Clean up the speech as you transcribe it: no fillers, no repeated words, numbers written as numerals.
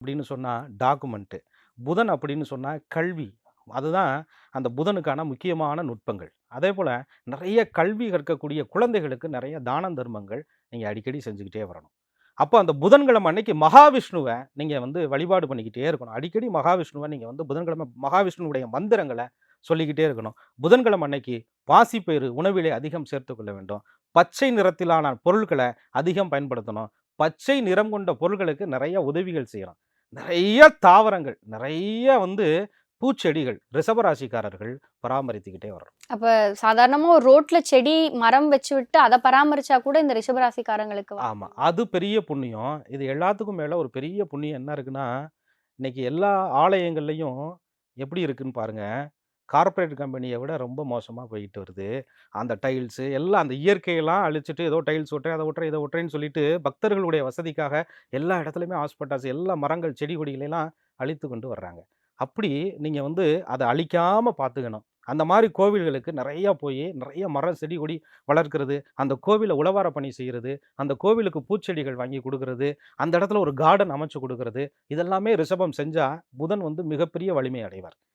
அப்படின்னு சொன்னா டாக்குமெண்ட்டு. புதன் அப்படின்னு சொன்னா கல்வி. அதுதான் அந்த புதனுக்கான முக்கியமான நுட்பங்கள். அதேபோல நிறைய கல்வி கற்கக்கூடிய குழந்தைகளுக்கு நிறைய தான தர்மங்கள் நீங்க அடிக்கடி செஞ்சுக்கிட்டே வரணும். அப்போ அந்த புதன்கிழமை அன்னைக்கு மகாவிஷ்ணுவ நீங்க வழிபாடு பண்ணிக்கிட்டே இருக்கணும். அடிக்கடி மகாவிஷ்ணுவ நீங்க புதன்கிழமை மகாவிஷ்ணுவுடைய மந்திரங்கள சொல்லிக்கிட்டே இருக்கணும். புதன்கிழமை அன்னைக்கு பாசிப்பயிறு உணவிலே அதிகம் சேர்த்துக் கொள்ள வேண்டும். பச்சை நிறத்திலான பொருட்கள அதிகம் பயன்படுத்தணும். பச்சை நிறம் கொண்ட பொருள்களுக்கு நிறைய உதவிகள் செய்யணும். நிறைய தாவரங்கள், நிறைய பூச்செடிகள் ரிஷபராசிக்காரர்கள் பராமரித்துக்கிட்டே வரணும். அப்ப சாதாரணமா ஒரு ரோட்ல செடி, மரம் வச்சு விட்டு அத பராமரிச்சா கூட இந்த ரிஷபராசிக்காரங்களுக்கு ஆமா. அது பெரிய புண்ணியம். இது எல்லாத்துக்கும் மேல ஒரு பெரிய புண்ணியம் என்ன இருக்குன்னா, இன்னைக்கு எல்லா ஆலயங்கள்லயும் எப்படி இருக்குன்னு பாருங்க. கார்ப்பரேட் கம்பெனிய விட ரொம்ப மோசமா போயிட்டு வருது. அந்த டைல்ஸு எல்லாம் அந்த இயற்கையெல்லாம் அழிச்சுட்டு ஏதோ டைல்ஸ் ஒட்டுறேன், அத ஒட்டுறேன், இத ஒட்டுறேன்னு சொல்லிட்டு பக்தர்களுடைய வசதிக்காக எல்லா இடத்துலயுமே ஹாஸ்பிட்டல்ஸ், எல்லா மரங்கள், செடி கொடிகளெல்லாம் அழித்து கொண்டு வர்றாங்க. அப்படி நீங்க அத அழிக்காம பார்த்துக்கணும். அந்த மாரி கோவில்களுக்கு நெறைய போயி, நெறைய மரம், செடி, கொடி வளர்க்கிறது, அந்த கோவில உழவார பணி செய்றது, அந்த கோவிலுக்கு பூச்செடிகள் வாங்கி குடுக்குறது, அந்த இடத்துல ஒரு கார்டன் அமைச்சு குடுக்குறது, இதெல்லாமே ரிஷபம் செஞ்சா புதன் மிகப்பெரிய வலிமை அடைவார்.